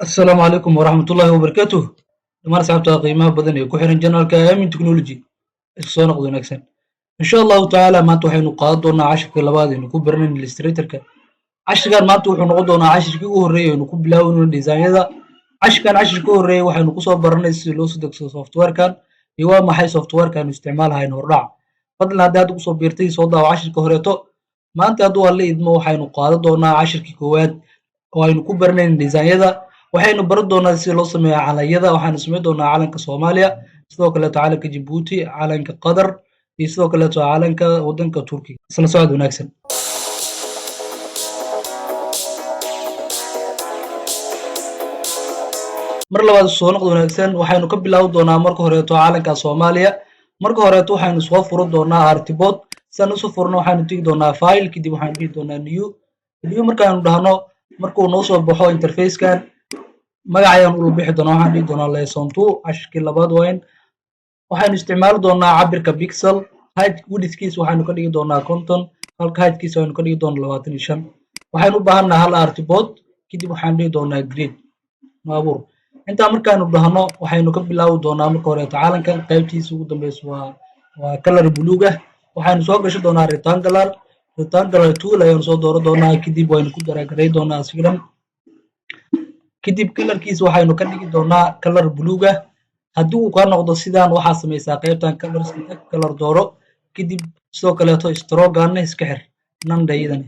السلام عليكم ورحمة الله وبركاته. دمان asxaabta qiimaha badan ee ku xiran janaalka Aamin Technology isku soo noqdo wanaagsan. Insha Allahu tacaala maanta waxaynu qaadan doonaa cashirka labaad ee ku baranayno Illustrator-ka. Cashirkan maanta wuxuu noqon doonaa cashirkii ugu horreeyay ee ku bilaawno design-yada. Cashirka horreeyay waxaynu ku soo baranay sida loo soo degsado software-kan iyo waa maxay software-kan isticmaalahayno hordhac. Fadlan haddii aad ugu soo biirtay soo daawo cashirka horeeto. Maanta hadduu alla idmo waxaynu qaadan doonaa cashirkii koowaad oo aynu ku baranayno design-yada. waxaynu baran doonaa sida loo sameeyo calaamada waxaanu sameyn doonaa calanka Soomaaliya sidoo kale calanka Djibouti calanka Qatar iyo sidoo kale calanka wadanka Turkiga isla socod wanaagsan mar labaad soo noqdo wanaagsan waxaynu ka bilaawi doonaa marka hore calanka Soomaaliya marka hore waxaynu soo furo doonaa artboard san soo furno waxaynu tigi doonaa file kadib waxaynu dhigi doonaa new markaanu dhahno markuu noo soo baxo interface-kan magac ayaan ula bixi doonaa waxaan dhihi doonaa lesson 2 cashirkii labaad waxaynu isticmaali doonaa cabirka pixel height widthkiisa waxaynu ka dhigi doonaa 50 halka heightkiisa aynu ka dhigi doonaa 25 waxaynu u baahannahay hal artboard kadib waxaan dhihi doonaa grid maabuur intaa markaanu dhahno waxaynu ka bilaawi doonaa marka hore calankan qaybtiisa ugu dambeysa waa color buluug ah waxaynu soo gashi doonaa rectangular tool ayaan soo dooran doonaa kadib waynu ku daragaray doonaa sigiran kadib kalarkiisa waxaynu ka dhigi doonaa kalar buluug ah haddii uu ka noqdo sidaan waxaa samaysaa qaybtan kalar dooro kadib sidoo kaleeto stroke-gaana iska xir nandhaydani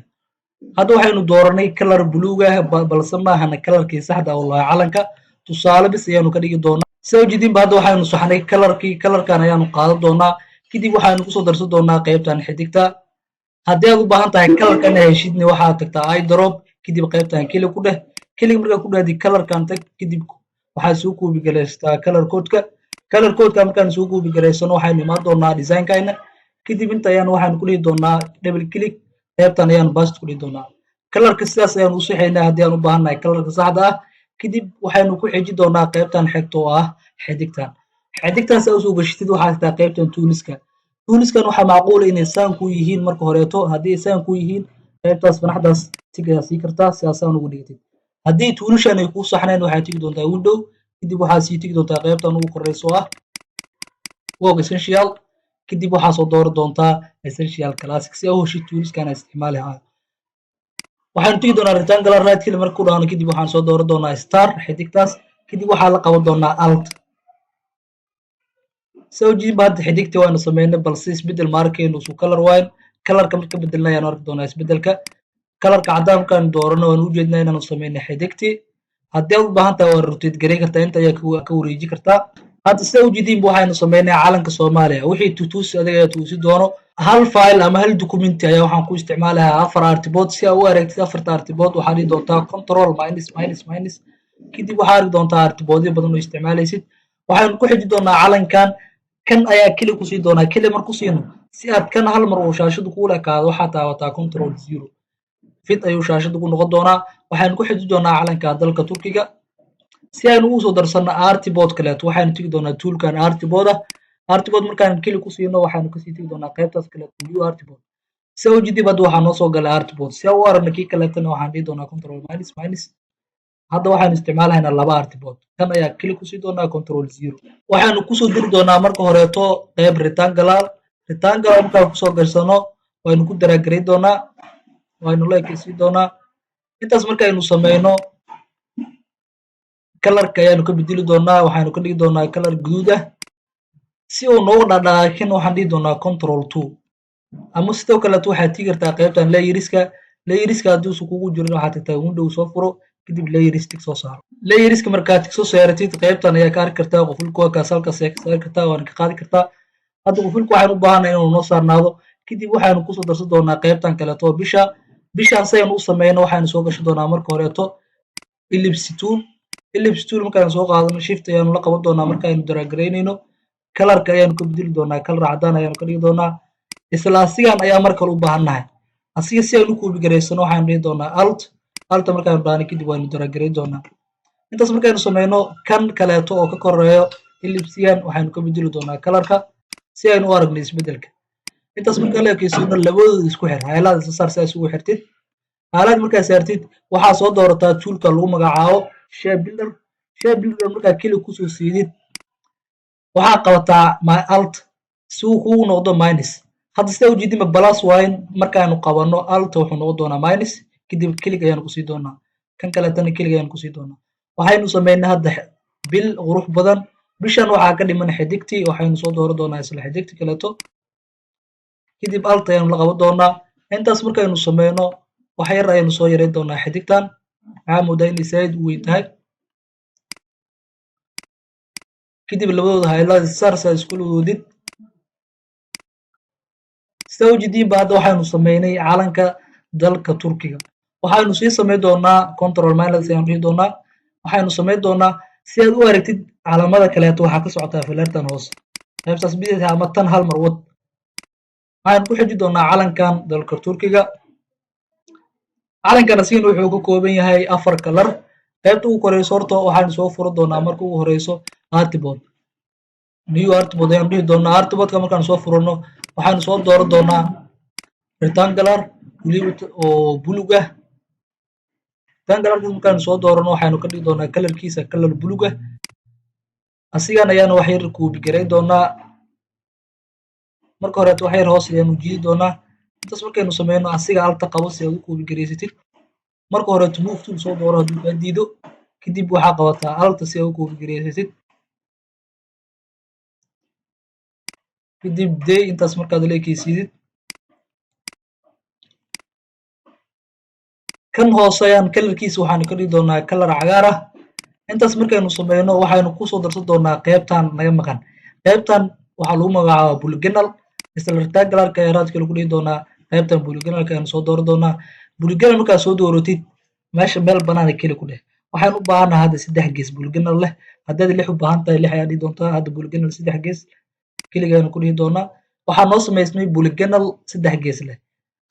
hadda waxaynu dooranay kalar buluug ah balse maahana kalarkii saxda oo lahaa calanka tusaale bis ayaanu ka dhigi doonaa soo jidinba hadda waxaynu saxnay kalarkan ayaanu qaadan doonaa kadib waxaynu kusoo darsan doonaa qaybtan xidigta haddii aad u baahan tahay kalarkan heshidni waxaad tagtaa iDrop kadib qaybtan keli ku dheh kelig markaa ku dhaadi kalarkan tag kadib waxaad soo koobi garaystaa kalar koodka markaan soo koobi garaysano waxaynu imaan doonaa design-kayna kadib inta ayaan waxaan ku dhihi doonaa double click qaybtan ayaan bast ku dhihi doonaa kalarka sidaas ayaan u saxaynaa haddii aan u baahannahay kalarka saxda ah kadib waxaynu ku xiji doonaa qaybtan xigta oo ah xidigtan saa usoo gashitid waxaad tagtaa qaybtan tooliska waxaa macquul inay saan ku yihiin marka horeeto haddii ay saan ku yihiin qaybtaas fanaxdaas tigayaa sii kartaa sidaasaan ugu dhigtid haddii tuulishan ay kuu saxnayn waxaad tigi doontaa window kadib waxaad sii tigi doontaa qaybtan ugu koreyso oo ah work essential kadib waxaad soo dooran doontaa essential classic si aad u heshid tuuliskan aad isticmaali lahaa waxaanu tigi doonaa rectangular right click marka ku dhahno kadib waxaan soo dooran doonaa star xidigtaas kadib waxaa la qaban doonaa alt soo jiidba hadda xidigta waanu sameynay balse isbedel maarkeenu isu kalar waayn kalarka marka bedelna ayaan arki doonaa isbedelka kalarka cadaankaan doorano waan u jeednaa inaanu sameynay xidigtii haddii aad u baahan tahay waa rotate gareyn kartaa inta ayaa ka wareeji kartaa hadda sida u jeediinba waxaynu sameynay calanka Soomaaliya wixii tutuusi adiga ayaa tuusi doono hal file ama hal documenti ayaa waxaan ku isticmaalayaa afar artboard si aad u aragtid afarta artboard waxaad dhihi doontaa control minus kadib waxaad arki doontaa artboardyo badan oo isticmaalaysid waxaynu ku xiji doonaa calankan kan ayaa keli ku sii doonaa keli marku siino si aad kan hal mar uu shaashadu kuula ekaado waxaad taabataa control 0 fit ayuu shaashadu ku noqon doonaa waxaynu ku xiji doonaa calanka dalka Turkiga si aynu ugu soo darsano artboard kaleeto waxaynu tigi doonaa toolkan artboard markaan keli ku siino waxaynu kasii tigi doonaa qaybtaas kaleeto new artboard soo jidib hadda waxaa noo soo galay artboard si u aragno kii kaleetana waxaan dhihi doonaa control minus hadda waxaanu isticmaalaynaa laba artboard kan ayaa keli ku sii doonaa control 0 waxaanu kusoo diri doonaa marka horeeto qayb rectangular markaan kusoo garsano waynu ku daragaray doonaa waynu la ekaysiin doonaa intaas markaynu sameyno kalarka ayaanu ka bedeli doonaa waxaanu ka dhigi doonaa kalar guduud ah si uu noogu dhaqaaqin waxaan dhihi doonaa control 2 ama sidoo kaleeto waxaad tigi kartaa qaybtan layeriska haddii usan kugu jirin waxaad tagtaa window soo furo kadib layers tig soo saaro layeriska markaad tig soo saaratid qaybtan ayaa ka arki kartaa qofulka waa kaas halkaas ayaa ka saari kartaa waana ka qaadi kartaa hadda qofulka waxaan u baahannahay inuu noo saarnaado kadib waxaanu kusoo darsan doonaa qaybtan kaleeto bishaan saynu u sameyno waxaanu soo gashi doonaa marka horeeto ellipse tool markaanu soo qaadano shift ayaanu la qaban doonaa markaaynu daragaraynayno kalarka ayaanu ka bedeli doonaa kalar cadaan ayaanu ka dhigi doonaa isla asigan ayaa mar kale u baahannahay asiga si aynu u koobi garaysano waxaanu dhihi doonaa alt markaanu dhahno kadib waynu daragarayn doonaa intaas markaynu sameyno kan kaleeto oo ka koreeyo ellipsigan waxaynu ka bedeli doonaa kalarka si aynu u aragno isbedelka intaas markaa la ekeysino labadooda isku xir haylaad isla saar si ay isugu xirtid haylaad markaa saartid waxaa soo doorataa toolka lagu magacaabo shape builder markaa keli kusoo siidid waxaa qabataa alt si uu kugu noqdo minus. hadda sida ujeedinba plus waayn markaanu qabano alt wuxuu noqon doonaa minus kadib kelig ayaanu kusii doonaa kan kaleetana kelig ayaanu kusii doonaa. waxaynu sameynay hadda bil qurux badan. bishan waxaa ka dhiman xidigtii waxaynu soo dooran doonaa isla xidigti kaleeto kadib alt ayaanu la qaban doonaa. intaas markaynu sameyno wax yar ayaynu soo yareyn doonaa xidigtan waxaa moodaa inay saaid u weyn tahay kadib labadooda highlight stars aad isku wadid. sida ujeediinba hadda waxaynu sameynay calanka dalka Turkiga. waxaynu sii sameyn doonaa control minus ayaan dhihi doonaa. waxaynu sameyn doonaa si aad u aragtid calamada kaleeto waxaa ka socotaa filartan hoose qaybtaas bidix ama tan hal mar wad. waxaynu ku xiji doonaa calankan dalka Turkiga. calankana siin wuxuu ka kooban yahay 4 kalar. qaybta ugu koreyso horta waxaynu soo furi doonaa marka ugu horeyso artboard. new artboard ayaan dhihi doonaa. artboardka markaan soo furano waxaynu soo dooran doonaa rectangular weliba oo bulug ah. rectangularka markaan soo doorano waxaynu ka dhigi doonaa kalarkiisa kalar bulug ah. asigan ayaanu wax yar koobi gareyn doonaa. marka horeeto wax yar hoos ayaanu jiidi doonaa. intaas markaynu sameyno asiga alta qabo si aad u koobi gareysatid. marka horeeto move tool soo dooro hadduu kaa diido kadib waxaa qabataa alta si aad u koobi gareysatid kadib day intaas markaad la ekeysiidid. kan hoose ayaan kalarkiisa waxaanu ka dhigi doonaa kalar cagaar ah. intaas markaynu sameyno waxaynu kusoo darsan doonaa qaybtan naga maqan. qaybtan waxaa lagu magacaabaa polygonal isla rectangularka ayaa raadka lagu dhihi doonaa. qaybtan polygonalka ayaanu soo dooran doonaa. polygonal markaad soo dooratid meesha meel banaana keli ku dheh. waxaan u baahanahay hadda 3 gees polygonal leh. haddaad 6 u baahan tahay 6 ayaa dhihi doontaa. hadda polygonal 3 gees keliga ayaanu ku dhihi doonaa. waxaa noo samaysmay polygonal 3 gees leh.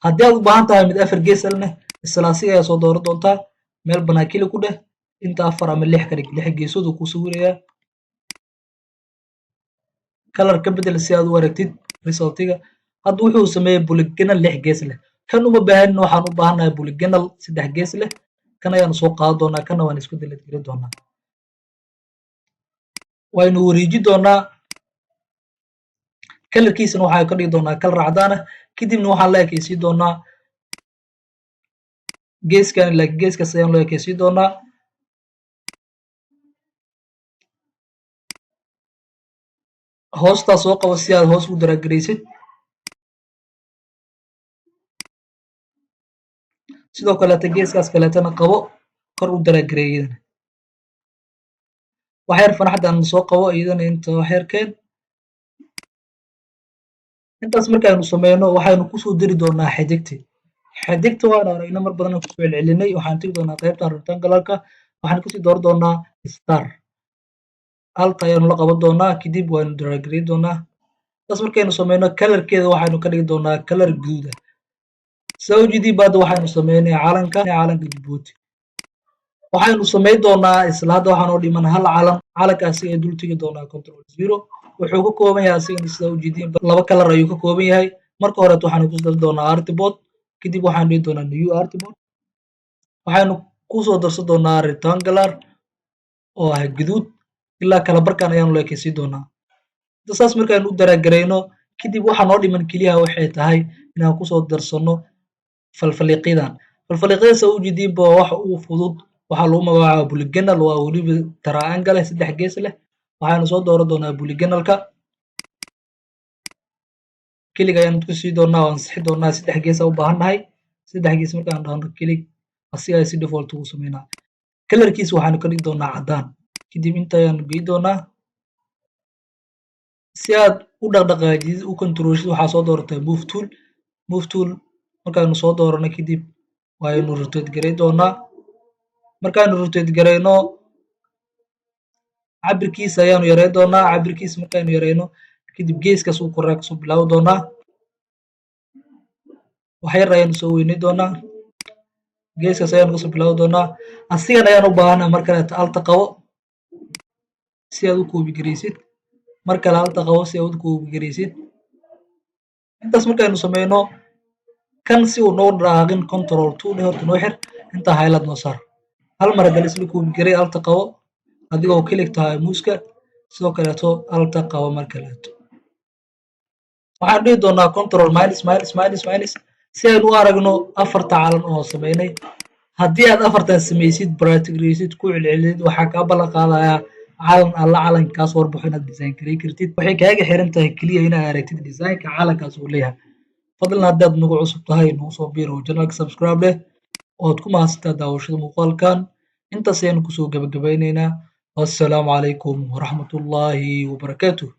haddii aad u baahan tahay mid 4 gees leh isla asiga ayaa soo dooran doontaa. meel banaan keli ku dheh inta 4 ama 6 ka dhig. 6 geesood uu ku sawirayaa. kalar ka bedel si aad u aragtid resultiga. hadda wuxuu sameeyay polygonal 6 gees leh. kan uma baahanin waxaan u baahanahay polygonal 3 gees leh. kan ayaanu soo qaadan doonaa kana waan isku delete gareyn doonaa. waynu wareeji doonaa. kalarkiisana waxaa ka dhigi doonaa kalar cadaan ah kadibna waxaan la ekeysiin doonaa geeskan ilaa geeskaas ayaan loo ekeysiin doonaa. hoostaa soo qabo si aad hoos u daraagareysid. sidoo kaleeta geeskaas kaleetana qabo kor u daraaгаreeyadana. wax yar fanaxdan soo qabo iyadana inta wax yar keen. intaas markaynu sameyno waxaynu kusoo diri doonaa xidigti. xidigta waan aragna mar badan ku celcelinay. waxaan tagi doonaa qaybtan rectangularka waxaan kasii dooran doonaa star. alta ayaanu la qaban doonaa kadib waanu daraagareyn doonaa. intaas markaynu sameyno kalarkeeda waxaynu ka dhigi doonaa kalar guud ah. sida ujeediinba hadda waxaynu sameynay calanka Djibouti. waxaynu sameyn doonaa isla hadda waxaan oo dhiman hal calan. calankaasi ay dul tegi doonaa control 0. wuxuu ka kooban yahay asigana sida ujeediinba 2 kalar ayuu ka kooban yahay. marka horeeto waxaanu ku dari doonaa artboard kadib waxaan dhihi doonaa new artboard. waxaynu kusoo darsan doonaa rectangular oo ah guduud ilaa kala barkan ayaanu la ekeysiin doonaa. inta saas markaynu u daraagareyno kadib waxaa noo dhiman keliya waxay tahay inaan kusoo darsano falfaliiqyadan. falfaliiqyada sida ujeediinba wax uu fudud waxaa lagu magacaabaa polygonal waa weliba triangle 3 gees leh. waxaynu soo dooran doonaa polygonalka keliga ayaan kusii doonaa waan sixi doonaa. 3 gees u baahannahay. 3 gees markaan dhahno kelig asiga si default ugu sameynaa. kalarkiisa waxaanu ka dhigi doonaa cadaan kadib inta ayaanu geyi doonaa. si aad u dhaqdhaqaajidid u controlshid waxaa soo doorataa move tool markaanu soo doorano kadib waynu rotate gareyn doonaa. markaanu rotate gareyno cabirkiisa ayaanu yareyn doonaa. cabirkiisa markaanu yareyno kadib geeskaas uu koraa kasoo bilaabi doonaa. wax yar ayaanu soo weyneyn doonaa. geeskaas ayaanu kasoo bilaabi doonaa. asigan ayaan u baahanahay mar kaleeto alta qabo si aad u koobi gareysid. mar kale alta qabo si aad u koobi gareysid. intaas markaynu sameyno kan si uu noo dhaqaaqin control 2 dheh horta noo xir inta highlight noo saar. hal mar haddii laisla koobi garay alta qabo adigoo kilig tahay muuska sidoo kaleeto alta qabo mar kaleeto waxaan dhihi doonaa control minus minus minus minus si aynu u aragno afarta calan oo sameynay haddii aad afartan samaysid practice ku celcelid waxaa kaa ballan qaadayaa calan alla calankaas warbaxo inaad design garay kartid waxay kaaga xiran tahay keliya inaad aragtid designka calankaas uu leeyahay fadlan haddaad nagu cusub tahay nagu soo biiro channelka subscribe leh ood ku mahadsantaa daawashada muuqaalkan intaas ayaynu kusoo gabagabaynaynaa wassalaamu calaykum waraxmatullaahi wabarakaatuh